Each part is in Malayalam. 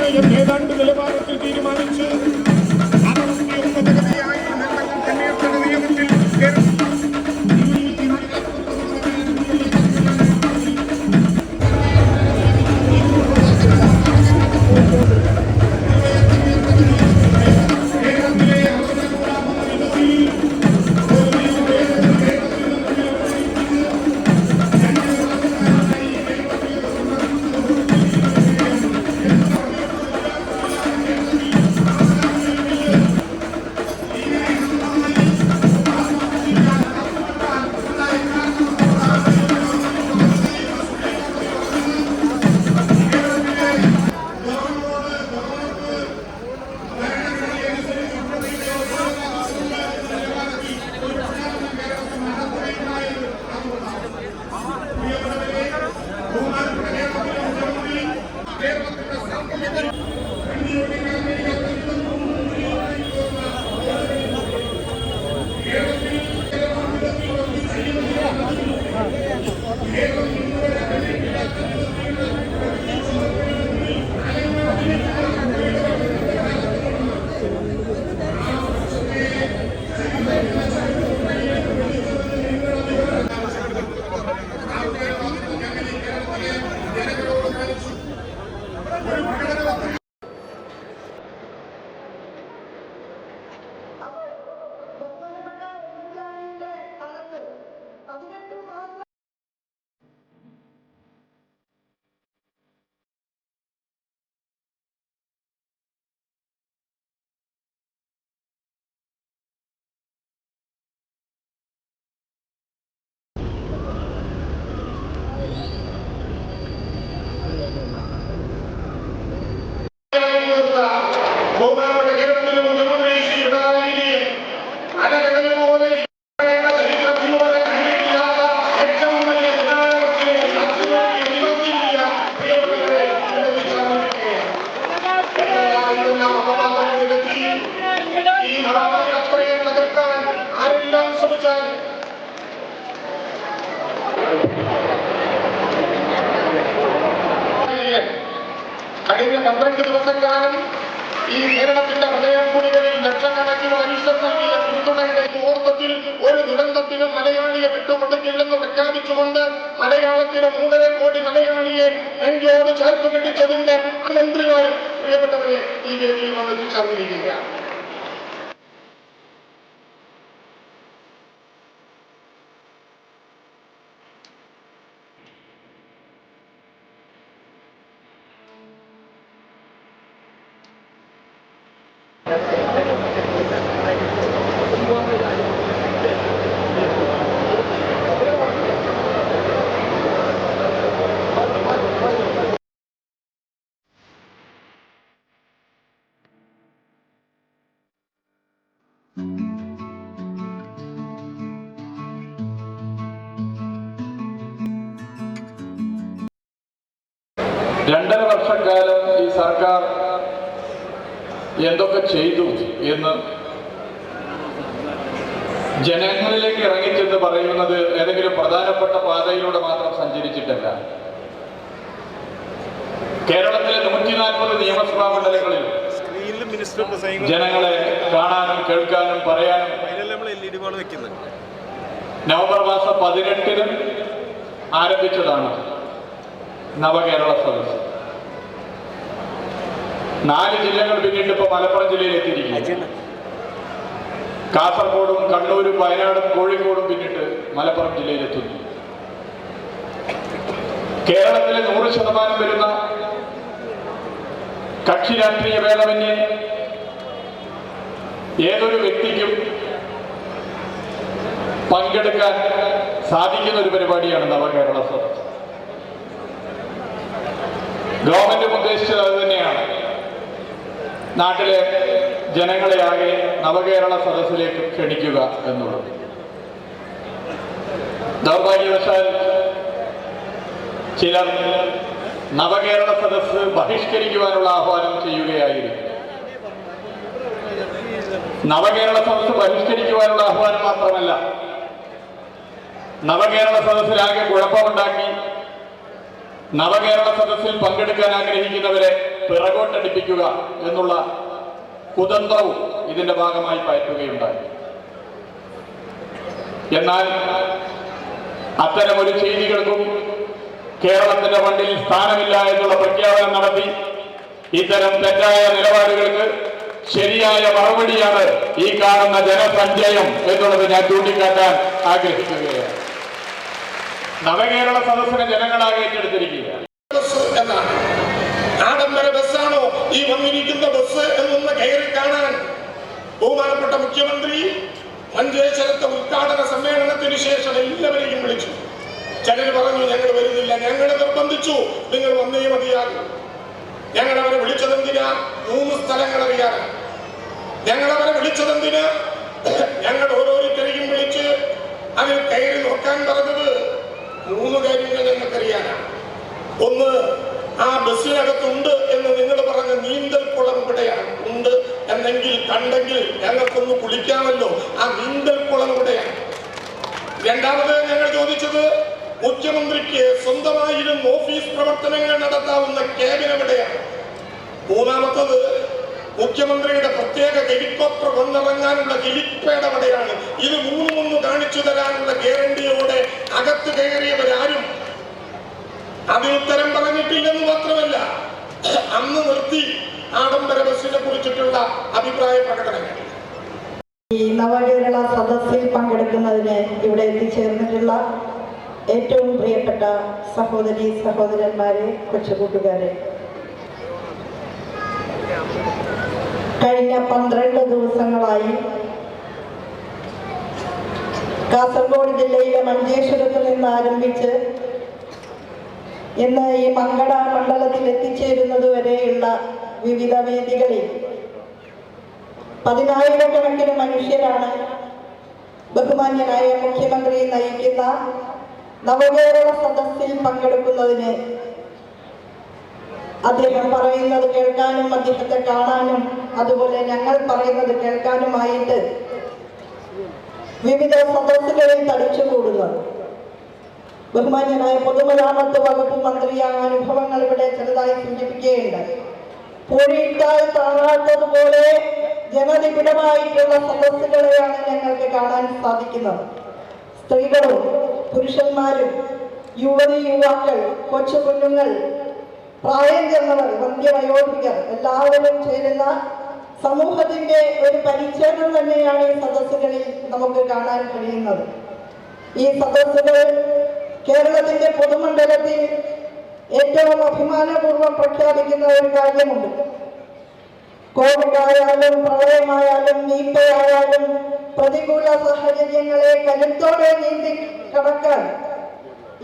നയം ഏതാണ്ട് നിലവാരത്തിൽ തീരുമാനിച്ച് കഴിഞ്ഞ 12 ദിവസക്കാലം ഈ കേരളത്തിന്റെ ഹൃദയക്കുടികളിൽ ലക്ഷക്കണക്കിന് മനുഷ്യർ നൽകിയ പിന്തുണയുടെ മുഹൂർത്തത്തിൽ ഒരു ദുരന്തത്തിനും മലയാളിയെ വിട്ടുകൊടുക്കില്ലെന്ന് പ്രഖ്യാപിച്ചുകൊണ്ട് മലയാളത്തിലെ 3.5 കോടി മലയാളിയെ നെഞ്ചോട് ചേർത്ത് പിടിച്ചതിന്റെ മന്ത്രിമാർ പ്രിയപ്പെട്ടവരെ ഈ വേദിയിൽ വന്ന് തിരിച്ചറിഞ്ഞിരിക്കുകയാണ്. രണ്ടര വർഷക്കാലം ഈ സർക്കാർ എന്തൊക്കെ ചെയ്തു എന്ന് ജനങ്ങളിലേക്ക് ഇറങ്ങിച്ചെന്ന് പറയുന്നത് ഏതെങ്കിലും പ്രധാനപ്പെട്ട പാതയിലൂടെ മാത്രം സഞ്ചരിച്ചിട്ടല്ല. കേരളത്തിലെ 140 നിയമസഭാ മണ്ഡലങ്ങളിൽ ജനങ്ങളെ കാണാനും കേൾക്കാനും പറയാനും നവംബർ മാസം 18-ന് ആരംഭിച്ചതാണ് നവകേരള സദസ്. 4 ജില്ലകൾ പിന്നീട് ഇപ്പൊ മലപ്പുറം ജില്ലയിൽ എത്തിയിരിക്കുന്നു. കാസർഗോഡും കണ്ണൂരും വയനാടും കോഴിക്കോടും പിന്നിട്ട് മലപ്പുറം ജില്ലയിലെത്തുന്നു. കേരളത്തിലെ 100% വരുന്ന കക്ഷി രാഷ്ട്രീയ ഭേദമന്യേ ഏതൊരു വ്യക്തിക്കും പങ്കെടുക്കാൻ സാധിക്കുന്ന ഒരു പരിപാടിയാണ് നവകേരള സദസ്. ഗവൺമെന്റ് ഉദ്ദേശിച്ചത് അത് തന്നെയാണ്. നാട്ടിലെ ജനങ്ങളെ ആകെ നവകേരള സദസ്സിലേക്ക് ക്ഷണിക്കുക എന്നുള്ളത്. ദൗർഭാഗ്യവശാൽ ചിലർ നവകേരള സദസ്സ് ബഹിഷ്കരിക്കുവാനുള്ള ആഹ്വാനം ചെയ്യുകയായിരുന്നു. നവകേരള സദസ്സ് ബഹിഷ്കരിക്കുവാനുള്ള ആഹ്വാനം മാത്രമല്ല, നവകേരള സദസ്സിലാകെ കുഴപ്പമുണ്ടാക്കി നവകേരള സദസ്സിൽ പങ്കെടുക്കാൻ ആഗ്രഹിക്കുന്നവരെ പിറകോട്ടടിപ്പിക്കുക എന്നുള്ള കുതന്ത്രവും ഇതിന്റെ ഭാഗമായി പയറ്റുകയുണ്ടായി. എന്നാൽ അത്തരമൊരു ചെയ്തികൾക്കും കേരളത്തിന്റെ മണ്ണിൽ സ്ഥാനമില്ല എന്നുള്ള പ്രഖ്യാപനം നടത്തി ഇത്തരം തെറ്റായ നിലപാടുകൾക്ക് ശരിയായ മറുപടിയാണ് ഈ കാണുന്ന ജനസഞ്ചയം എന്നുള്ളത് ഞാൻ ചൂണ്ടിക്കാട്ടാൻ ആഗ്രഹിക്കുകയാണ്. നവകേരള സദസ്സിനെ ജനങ്ങളാകെ ഏറ്റെടുത്തിരിക്കുകയാണ്. എന്നാണ് ആഡംബര ബസ്സാണോ ഈ വന്നിരിക്കുന്ന ബസ് എന്നൊന്ന് കയറി കാണാൻ ബഹുമാനപ്പെട്ട മുഖ്യമന്ത്രി മഞ്ചേശ്വരത്തെ ഉദ്ഘാടന സമ്മേളനത്തിന് ശേഷം എല്ലാവരെയും വിളിച്ചു. ചിലർ പറഞ്ഞു ഞങ്ങൾ വരുന്നില്ല, ഞങ്ങൾ നിർബന്ധിച്ചു നിങ്ങൾ വന്നേ മതിയാകും. ഞങ്ങൾ അവരെ വിളിച്ചതെന്തിനാ? 3 സ്ഥലങ്ങൾ അറിയാനാണ്. ഞങ്ങൾ അവരെ വിളിച്ചതെന്തിനാ? ഞങ്ങൾ ഓരോരുത്തരെയും വിളിച്ച് അതിൽ കയറി നോക്കാൻ പറഞ്ഞത് 3 കാര്യങ്ങൾ ഞങ്ങൾക്കറിയാനാണ്. ഒന്ന്, ആ ബസ്സിനകത്തുണ്ട് എന്ന് നിങ്ങൾ പറഞ്ഞ നീന്തൽ കുളം ഇവിടെയാണ്. ഉണ്ട് എന്നെങ്കിൽ കണ്ടെങ്കിൽ ഞങ്ങൾക്കൊന്ന് കുളിക്കാമല്ലോ. ആ നീന്തൽ കുളം ഇവിടെയാണ്. രണ്ടാമത് ഞങ്ങൾ ചോദിച്ചത് മുഖ്യമന്ത്രിക്ക് സ്വന്തമായിരുന്ന ഓഫീസ് പ്രവർത്തനങ്ങൾ നടത്താവുന്ന ക്യാബിൻ എവിടെയാണ്. മൂന്നാമത്തത് മുഖ്യമന്ത്രിയുടെ പ്രത്യേക ഹെലികോപ്റ്റർ വന്നിറങ്ങാനുള്ള ഹെലിപ്പാഡ് എവിടെയാണ്. ഇത് 3 കാണിച്ചു തരാനുള്ള ഗ്യാരണ്ടിയോടെ അകത്ത് കയറിയവരാരും അതിന് ഉത്തരം പറഞ്ഞിട്ടില്ലെന്ന് മാത്രമല്ല, അന്ന് നിർത്തി ആഡംബര ബസ്സിനെ കുറിച്ചിട്ടുള്ള അഭിപ്രായ പ്രകടനങ്ങൾ. ഈ നവകേരള സദസ്സിൽ പങ്കെടുക്കുന്നതിന് ഇവിടെ എത്തിച്ചേർന്നിട്ടുള്ള ഏറ്റവും പ്രിയപ്പെട്ട സഹോദരി സഹോദരന്മാരെ, കൊച്ചുകൂട്ടുകാരെ, കഴിഞ്ഞ 12 ദിവസങ്ങളായി കാസർഗോഡ് ജില്ലയിലെ മഞ്ചേശ്വരത്ത് നിന്ന് ആരംഭിച്ച് ഇന്ന് ഈ മങ്കട മണ്ഡലത്തിൽ എത്തിച്ചേരുന്നതുവരെയുള്ള വിവിധ വേദികളിൽ 10,000-കണക്കിന് മനുഷ്യരാണ് ബഹുമാന്യനായ മുഖ്യമന്ത്രി നയിക്കുന്ന നവകേരള സദസ്സിൽ പങ്കെടുക്കുന്നതിന്, അദ്ദേഹം പറയുന്നത് കേൾക്കാനും അദ്ദേഹത്തെ കാണാനും അതുപോലെ ഞങ്ങൾ പറയുന്നത് കേൾക്കാനുമായിട്ട് വിവിധ സദസ്സുകളിൽ തടിച്ചുകൂടുന്നത്. ബഹുമാന്യനായ പൊതുമരാമത്ത് വകുപ്പ് മന്ത്രി ആ അനുഭവങ്ങൾ ഇവിടെ ചെറുതായി സൂചിപ്പിക്കുകയുണ്ടായി. പൂഴിയിട്ടാൽ കാണാത്തതുപോലെ ജനനിബിഡമായിട്ടുള്ള സദസ്സുകളെയാണ് ഞങ്ങൾക്ക് കാണാൻ സാധിക്കുന്നത്. സ്ത്രീകളും പുരുഷന്മാരും യുവതി യുവാക്കൾ, കൊച്ചു കുഞ്ഞുങ്ങൾ, പ്രായം ചെന്നവർ, വന്ധ്യവയോധികർ എല്ലാവരും ചേരുന്ന സമൂഹത്തിന്റെ ഒരു പരിച്ഛേദം തന്നെയാണ് ഈ സദസ്സുകളിൽ നമുക്ക് കാണാൻ കഴിയുന്നത്. ഈ സദസ്സുകൾ കേരളത്തിന്റെ പൊതുമണ്ഡലത്തിൽ ഏറ്റവും അഭിമാനപൂർവ്വം പ്രഖ്യാപിക്കുന്ന ഒരു കാര്യമുണ്ട്. കോവിഡ് ആയാലും പ്രളയമായാലും നീപ്പയായാലും പ്രതികൂല സാഹചര്യങ്ങളെ കരുത്തോടെ നീന്തി കടക്കാൻ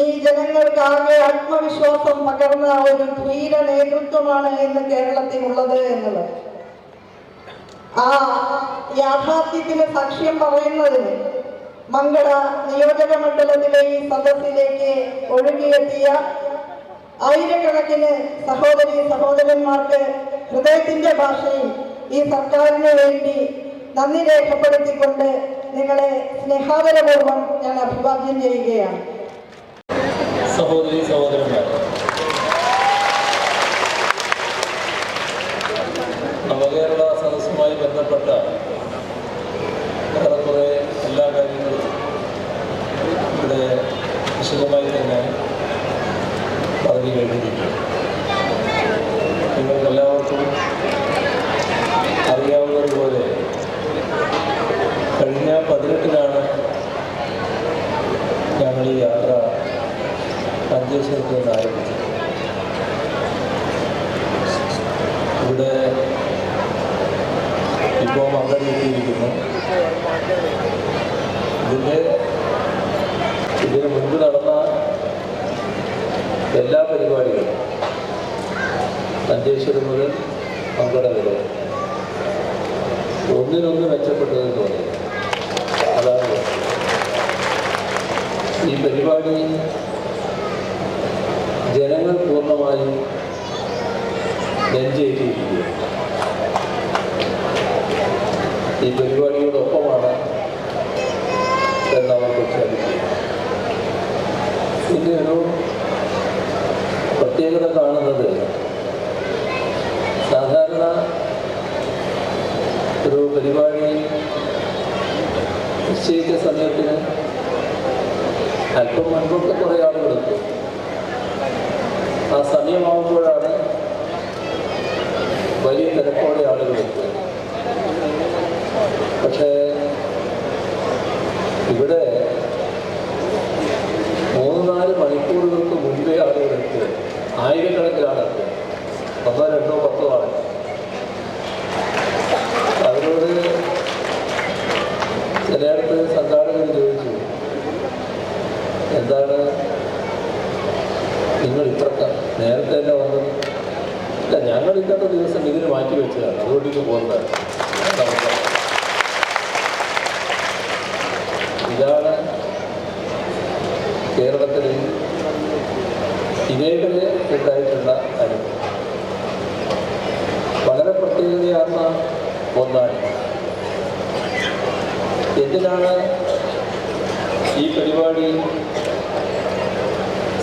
ഈ ജനങ്ങൾക്കാകെ ആത്മവിശ്വാസം പകർന്ന ഒരു ധീര നേതൃത്വമാണ് ഇന്ന് കേരളത്തിലുള്ളത് എന്നുള്ളത്. ആ യാഥാർത്ഥ്യത്തിന് സാക്ഷ്യം പറയുന്നതിന് മങ്കട നിയോജക മണ്ഡലത്തിലെ ഈ സദസ്സിലേക്ക് ഒഴുകിയെത്തിയ ആയിരക്കണക്കിന് സഹോദരി സഹോദരന്മാർക്ക് ഹൃദയത്തിന്റെ ഭാഷയിൽ ഈ സർക്കാരിന് വേണ്ടി നന്ദി രേഖപ്പെടുത്തിക്കൊണ്ട് നിങ്ങളെ സ്നേഹാദരപൂർവ്വം ഞാൻ അഭിവാദ്യം ചെയ്യുകയാണ്. സഹോദരി സഹോദരന്മാർ, നവകേരള സദസ്സുമായി ബന്ധപ്പെട്ട ഏറെക്കുറെ എല്ലാ കാര്യങ്ങളും ഇവിടെ വിശദമായി തന്നെ പറഞ്ഞു കഴിഞ്ഞിരിക്കുന്നു. നിങ്ങൾക്കെല്ലാവർക്കും അറിയാവുന്നതുപോലെ കഴിഞ്ഞ 18-നാണ് ഞങ്ങൾ ഈ യാത്ര മഞ്ചേശ്വരത്ത് നിന്ന് ആരംഭിച്ചത്. ഇവിടെ ഇപ്പോൾ മങ്കട എത്തിയിരിക്കുന്നു. ഇതിന് മുൻപ് നടന്ന എല്ലാ പരിപാടികളും മഞ്ചേശ്വരം മുതൽ മങ്കട വരെ ഒന്നിനൊന്ന് മെച്ചപ്പെട്ടതെന്ന് തോന്നി. അതാണ് ഈ പരിപാടി ജനങ്ങൾ പൂർണ്ണമായും നെഞ്ചേറ്റിയിരിക്കുക. ഈ പരിപാടിയോടൊപ്പമാണ് എന്നവർ പ്രഖ്യാപിക്കുക. ഇതിൻ്റെ ഒരു പ്രത്യേകത കാണുന്നത് സാധാരണ ഒരു പരിപാടി നിശ്ചയിച്ച സമയത്തിന് അല്പം മുൻപൊക്കെ കുറേ ആളുകളെത്തും. ആ സമയമാകുമ്പോഴാണ് വലിയ തിരക്കോടെ ആളുകളെത്തുക. പക്ഷേ ഇവിടെ 3-4 മണിക്കൂറുകൾക്ക് മുൻപേ ആളുകളെത്തുക. ആയിരക്കണക്കിലാണ് എത്തുക. 1, 2, 10 ആണ്. അവരോട് ചിലയിടത്ത് സംഘാടകർ ചോദിച്ചു, എന്താണ് നിങ്ങൾ ഇത്രക്ക നേരത്തെ തന്നെ വന്നത്? ഇല്ല, ഞങ്ങൾ ഇന്നത്തെ ദിവസം ഇതിന് മാറ്റി വെച്ചതാണ്, അതുകൊണ്ട് ഇത് പോകുന്നതാണ്. ഇതാണ് കേരളത്തിൽ ഇതേവരെ ഉണ്ടായിട്ടുള്ള അനുഭവം. വളരെ പ്രത്യേകതയാർന്ന ഒന്നാണ്. എന്തിനാണ് ഈ പരിപാടി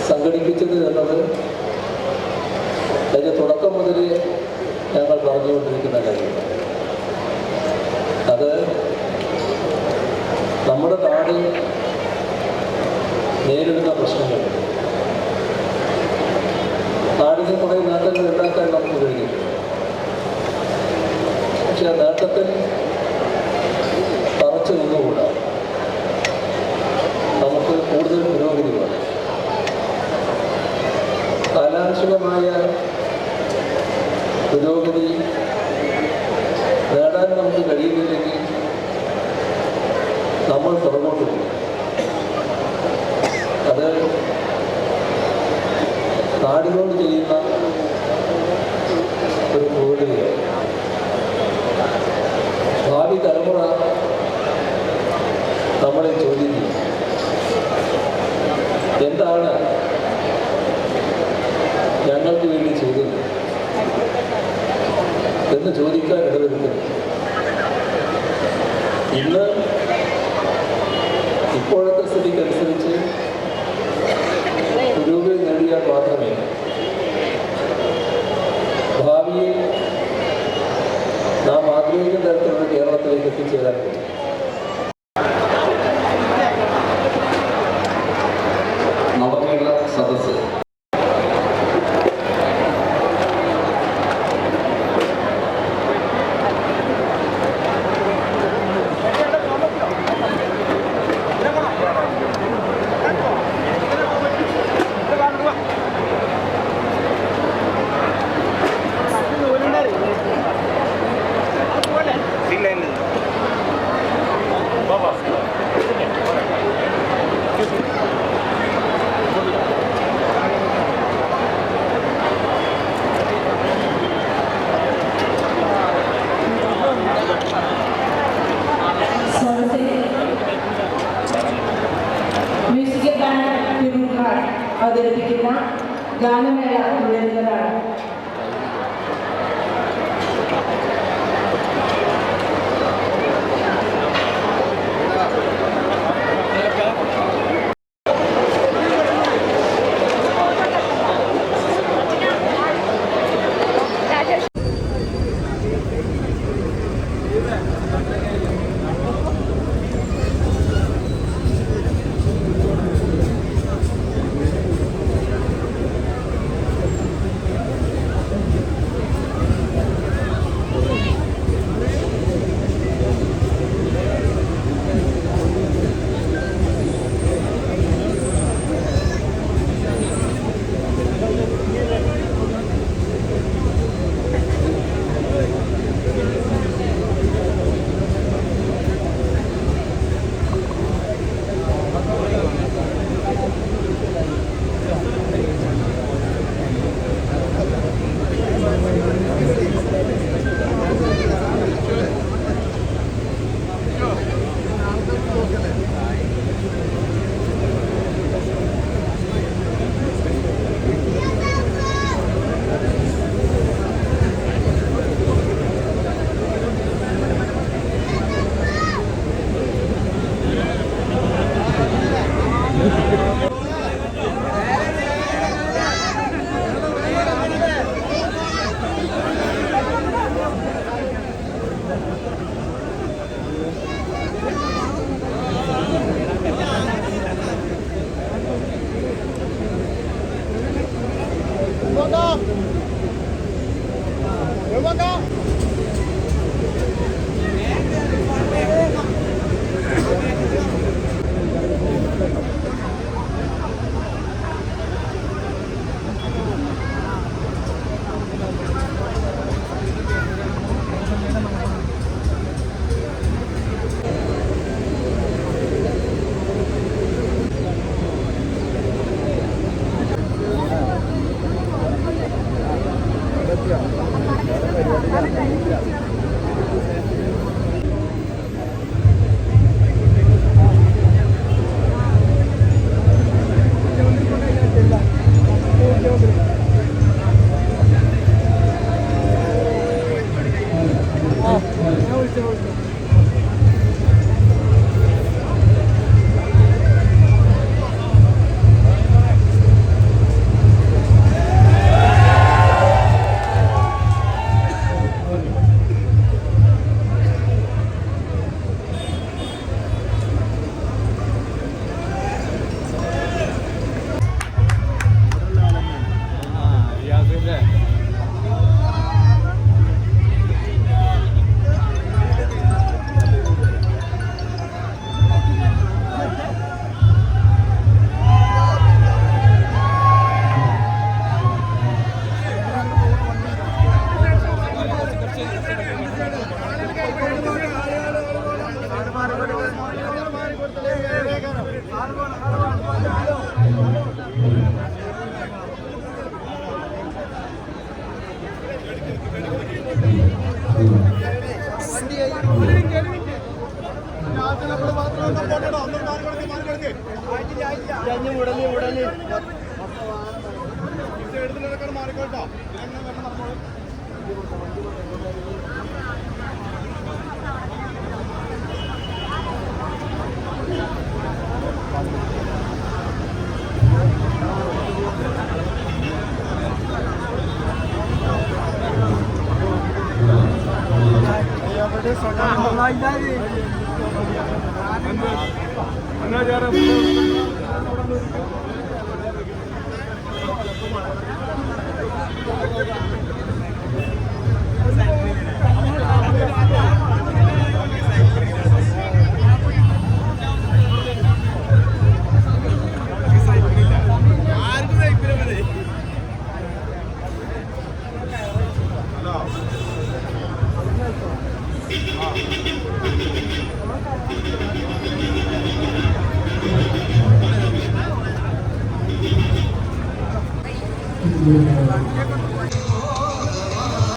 സംഘടിപ്പിച്ചത് എന്നത് അതിൻ്റെ തുടക്കം മുതൽ ഞങ്ങൾ പറഞ്ഞുകൊണ്ടിരിക്കുന്ന കാര്യമാണ്. അത് നമ്മുടെ നാട് നേരിടുന്ന പ്രശ്നങ്ങൾ, നാടിന് കുറേ നേട്ടങ്ങൾ ഉണ്ടാക്കാൻ നമുക്ക് കഴിഞ്ഞിട്ടുണ്ട്. പക്ഷെ ആ നേട്ടത്തിൽ തറച്ചു നിന്നുകൂടാ. നമുക്ക് കൂടുതൽ പുരോഗതി വേണം. കാലാനുസൃതമായ പുരോഗതി നേടാൻ നമുക്ക് കഴിയുന്നില്ലെങ്കിൽ നമ്മൾ പുറകോട്ട് പോകും. അത് നാടിനോട് ചെയ്യുന്ന ഒരു ക്രൂരതയാണ്. ഭാവി തലമുറ നമ്മളെ ചോദ്യം ചെയ്യും, എന്താണ് ഞങ്ങൾക്ക് വേണ്ടി ചെയ്തത് എന്ന് ചോദിക്കാൻ ഇടവരുത്തുന്നു. ഇന്ന് ഇപ്പോഴത്തെ സ്ഥിതിക്കനുസരിച്ച് പുരോഗതി നേടിയാൽ മാത്രമേ ഭാവിയിൽ നാം ആഗ്രഹിക്കുന്ന തരത്തിലുള്ള കേരളത്തിലേക്ക് എത്തിച്ചേരാൻ കഴിയും. നവകേരള സദസ്സ് മ്യൂസിക് ബാൻഡ് അവതരിപ്പിക്കുന്ന ഗാനമേള തുടരുന്നതാണ്. Thank you.